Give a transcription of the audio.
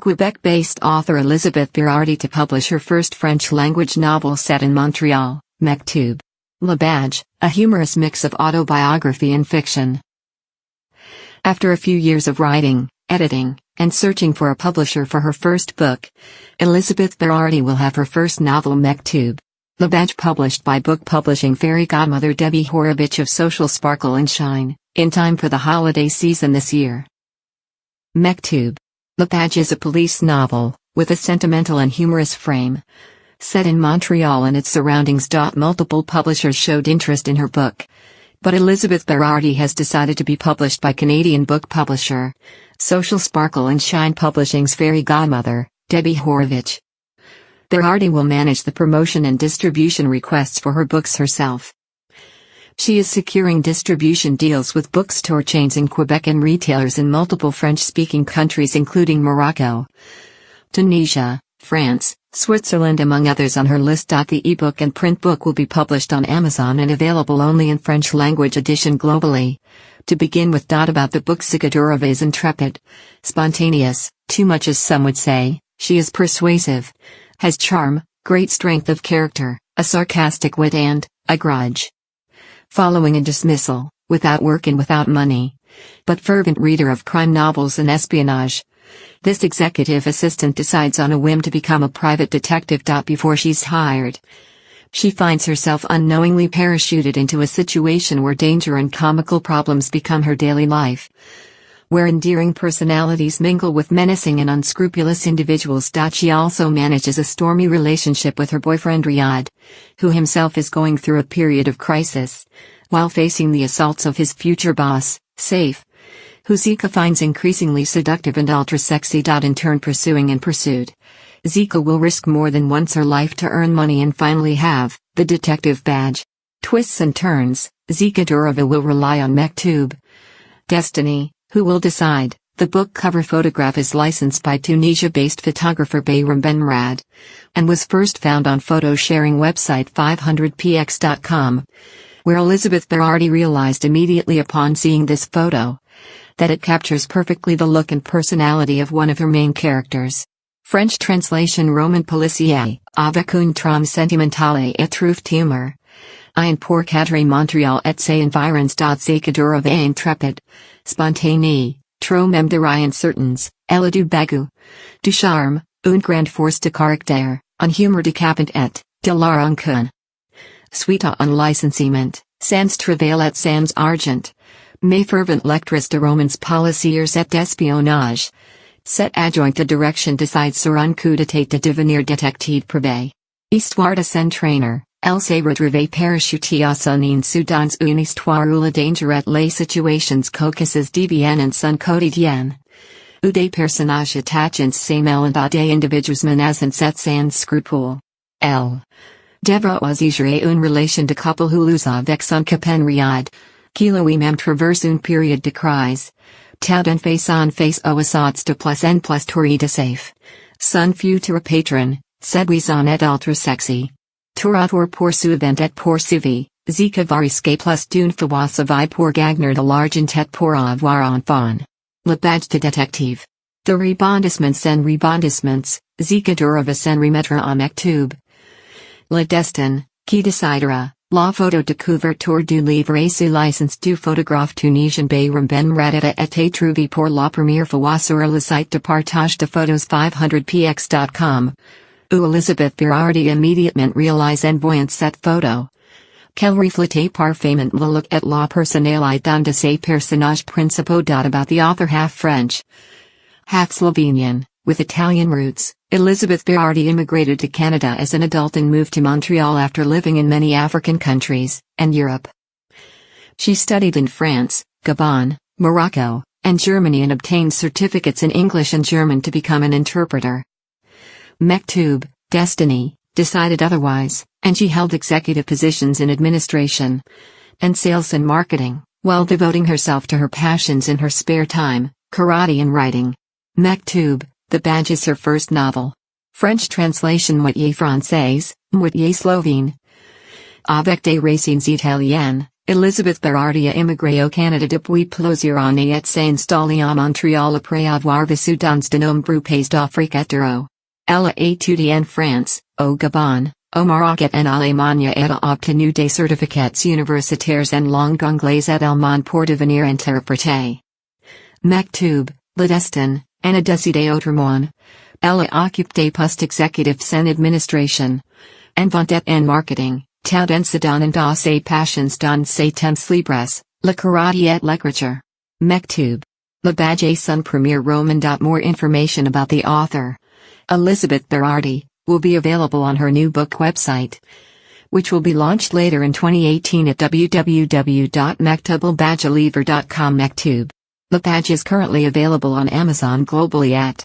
Quebec-based author Elisabeth Berardi to publish her first French-language novel set in Montreal, Mektoub. Le Badge, a humorous mix of autobiography and fiction. After a few years of writing, editing, and searching for a publisher for her first book, Elisabeth Berardi will have her first novel Mektoub. Le Badge, published by book publishing fairy godmother Debbie Horovitch of Social Sparkle and Shine, in time for the holiday season this year. Mektoub. Le Badge is a police novel, with a sentimental and humorous frame. Set in Montreal and its surroundings. Multiple publishers showed interest in her book. But Elisabeth Berardi has decided to be published by Canadian book publisher, Social Sparkle and Shine Publishing's fairy godmother, Debbie Horovitch. Berardi will manage the promotion and distribution requests for her books herself. She is securing distribution deals with bookstore chains in Quebec and retailers in multiple French-speaking countries including Morocco, Tunisia, France, Switzerland among others on her list. The ebook and print book will be published on Amazon and available only in French language edition globally. To begin with. About the book, Zika Durova is intrepid, spontaneous, too much as some would say. She is persuasive, has charm, great strength of character, a sarcastic wit and a grudge. Following a dismissal, without work and without money, but fervent reader of crime novels and espionage, this executive assistant decides on a whim to become a private detective. Before she's hired, she finds herself unknowingly parachuted into a situation where danger and comical problems become her daily life, where endearing personalities mingle with menacing and unscrupulous individuals. She also manages a stormy relationship with her boyfriend Riyad, who himself is going through a period of crisis, while facing the assaults of his future boss, Saif, who Zika finds increasingly seductive and ultra-sexy. In turn, pursuing and pursued, Zika will risk more than once her life to earn money and finally have the detective badge. Twists and turns, Zika Durova will rely on Mektoub. Destiny, who will decide. The book cover photograph is licensed by Tunisia-based photographer Bayram Benrad, and was first found on photo-sharing website 500px.com, where Elisabeth Berardi realized immediately upon seeing this photo that it captures perfectly the look and personality of one of her main characters. French translation: Roman policier, avec une trame sentimentale et trouve humor. Un pour cadrer Montréal et ses environs. Zika Durova est intrépide, spontanée, trop même de rien certains, elle a du bagout, du charme, une grande force de caractère, un humour décapant et de la rancune. Suite à un licenciement, sans travail et sans argent, mais fervent lectrice de romans policiers et d'espionnage. Cette adjointe de direction décide sur un coup de tête de devenir détective privé. Histoire de s'entraîner, elle s'est retrouvée parachutée à son insu dans une histoire où la danger et les situations cocasses deviennent son quotidien. Où des personnages attachants se mêlent à des individus menaçants et sans scrupules. Elle devra aussi gérer une relation de couple houleuse avec son copain Riyad, qui lui-même traverse une période de crise. Tout en face aux assaults de plus en plus torrides de Saif. Son futur patron, séduisant et ultra sexy. Tour à tour poursuivant et poursuivi, Zika va risquer plus d'une fois sa vie pour gagner de l'argent et pour avoir un enfant. Le badge de détective. De rebondissements en rebondissements, Zika Durova s'en remettra à Mektoub. Le destin, qui décidera. La photo de couverture du livre et sous licence du photographe tunisien Bayram Benrad a été trouvée pour la première fois sur le site de partage de photos 500px.com, où Elisabeth Berardi immédiatement réalise en voyant cette photo qu'elle reflète parfaitement le look et la personnalité d'un de ses personnages principaux. About the author, half French, half Slovenian, with Italian roots, Elisabeth Berardi immigrated to Canada as an adult and moved to Montreal after living in many African countries and Europe. She studied in France, Gabon, Morocco, and Germany and obtained certificates in English and German to become an interpreter. Mektoub, Destiny, decided otherwise, and she held executive positions in administration and sales and marketing, while devoting herself to her passions in her spare time, karate and writing. Mektoub, The Badge is her first novel. French translation: Moitié française, moitié slovène. Avec des racines italiennes, Elizabeth Berardi a immigré au Canada depuis plusieurs années et s'est installée à Montréal après avoir vécu dans de nombreux pays d'Afrique euro. Elle a étudié en France, au Gabon, au Maroc et en Allemagne et a obtenu des certificats universitaires en langue anglaise et allemande pour devenir interprète. Mektoub, le destin, en a décidé autrement. Elle a occupé des postes exécutifs en administration, en vente et en marketing, tout en se donnant à ses passions dans ses temps libres, la karaté et l'écriture. Mektoub. Le badge est son premier roman. More information about the author, Elizabeth Berardi, will be available on her new book website, which will be launched later in 2018 at www.mektoublebadgeliver.com. Mektoub. The badge is currently available on Amazon globally at